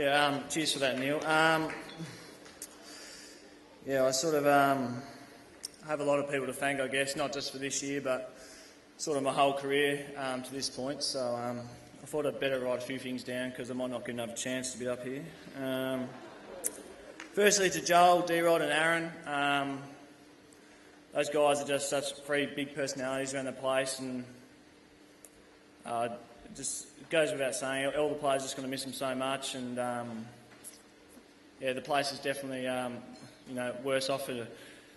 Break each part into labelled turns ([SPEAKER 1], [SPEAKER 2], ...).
[SPEAKER 1] Cheers for that, Neil. I sort of have a lot of people to thank, I guess, not just for this year, but sort of my whole career to this point. So I thought I'd better write a few things down because I might not get another chance to be up here. Firstly, to Joel, D-Rod and Aaron. Those guys are just such three big personalities around the place, and it goes without saying, all the players are just going to miss them so much, and the place is definitely worse off for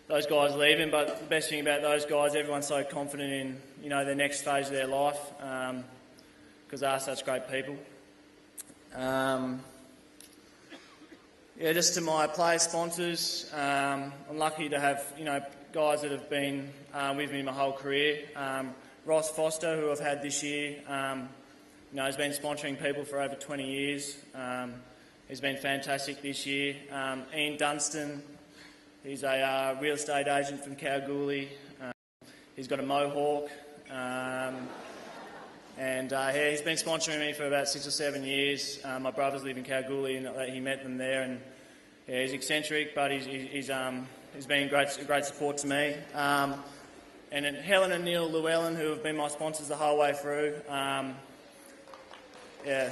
[SPEAKER 1] those guys leaving. But the best thing about those guys, everyone's so confident in their next phase of their life because they are such great people. Just to my player sponsors, I'm lucky to have guys that have been with me my whole career. Ross Foster, who I've had this year, has been sponsoring people for over 20 years. He's been fantastic this year. Ian Dunstan, he's a real estate agent from Kalgoorlie. He's got a mohawk. He's been sponsoring me for about 6 or 7 years. My brothers live in Kalgoorlie and he met them there. And he's eccentric, but he's been a great support to me. And then Helen and Neil Llewellyn, who have been my sponsors the whole way through. The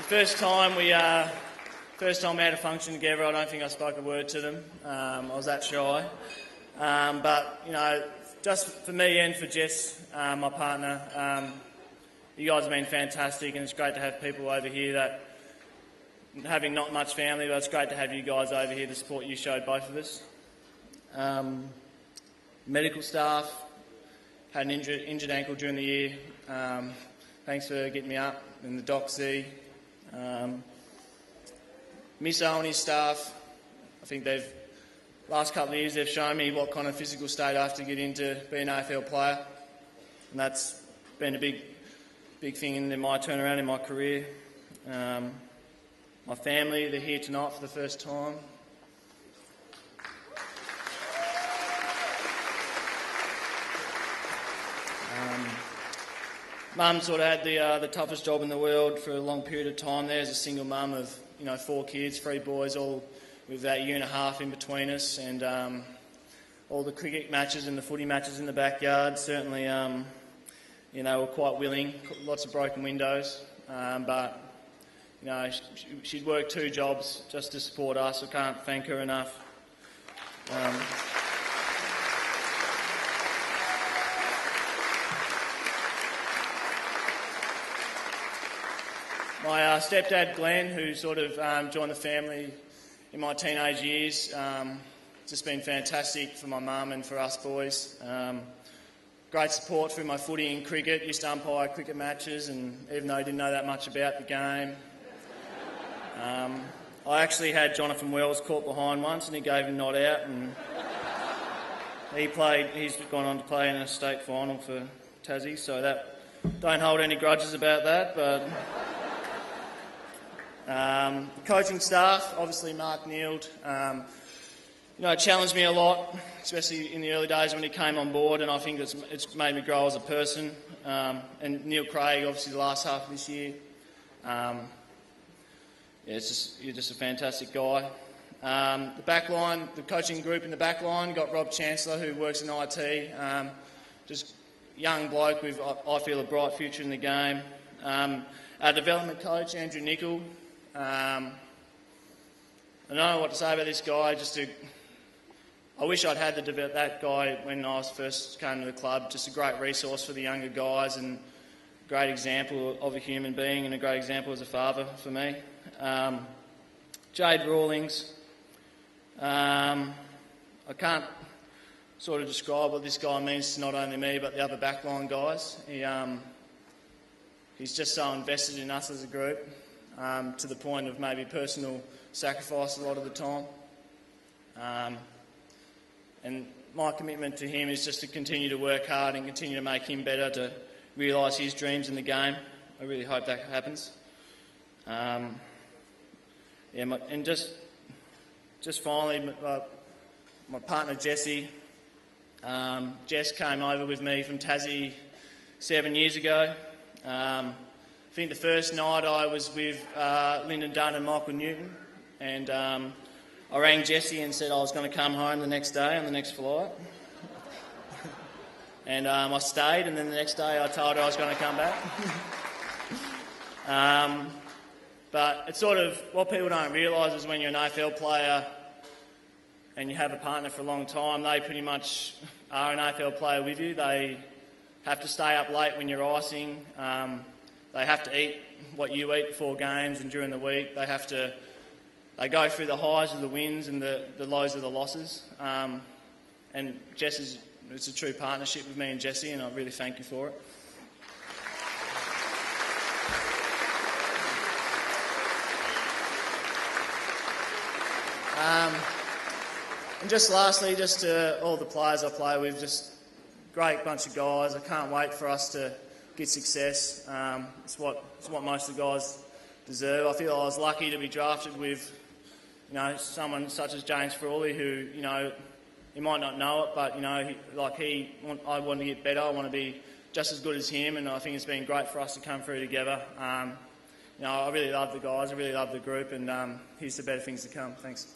[SPEAKER 1] first time we had a function together, I don't think I spoke a word to them. I was that shy. Just for me and for Jess, my partner, you guys have been fantastic, and it's great to have people over here that, having not much family, but it's great to have you guys over here. The support you showed both of us. Medical staff, had an injured ankle during the year. Thanks for getting me up in the Doxy. Miss Owen's staff, I think last couple of years they've shown me what kind of physical state I have to get into being an AFL player, and that's been a big thing in my turnaround in my career. My family, they're here tonight for the first time. Mum sort of had the toughest job in the world for a long period of time there as a single mum of 4 kids, 3 boys, all with that year and a half in between us, and all the cricket matches and the footy matches in the backyard certainly were quite willing. Lots of broken windows, but she'd worked 2 jobs just to support us. I can't thank her enough. My stepdad, Glenn, who sort of joined the family in my teenage years, just been fantastic for my mum and for us boys. Great support through my footy and cricket. Used to umpire cricket matches, and even though I didn't know that much about the game. I actually had Jonathan Wells caught behind once, and he gave him not out, and he's gone on to play in a state final for Tassie, so that don't hold any grudges about that, but... The coaching staff, obviously Mark Neild, challenged me a lot, especially in the early days when he came on board, and I think it's made me grow as a person. And Neil Craig, obviously the last half of this year. You're just a fantastic guy. The back line, the coaching group in the back line, got Rob Chancellor, who works in IT. Just young bloke with, I feel, a bright future in the game. Our development coach, Andrew Nicol. I don't know what to say about this guy. I wish I'd had that guy when I first came to the club. Just a great resource for the younger guys, and a great example of a human being, and a great example as a father for me. Jade Rawlings. I can't sort of describe what this guy means to not only me but the other backline guys. He's just so invested in us as a group, to the point of maybe personal sacrifice a lot of the time. And my commitment to him is just to continue to work hard and continue to make him better, to realise his dreams in the game. I really hope that happens. And just finally, my partner Jessie. Jess came over with me from Tassie 7 years ago. I think the first night I was with Lyndon Dunn and Michael Newton, and I rang Jesse and said I was going to come home the next day on the next flight. And I stayed, and then the next day I told her I was going to come back. But it's sort of, what people don't realise is when you're an AFL player and you have a partner for a long time, they pretty much are an AFL player with you. They have to stay up late when you're icing. They have to eat what you eat before games and during the week. They go through the highs of the wins and the lows of the losses. And it's a true partnership with me and Jesse, and I really thank you for it. And just lastly, just to all the players I play with, just great bunch of guys. I can't wait for us to get success. It's what most of the guys deserve. I feel I was lucky to be drafted with, someone such as James Frawley, who, he might not know it, but, I want to get better. I want to be just as good as him, and I think it's been great for us to come through together. I really love the guys. I really love the group, and here's to better things to come. Thanks.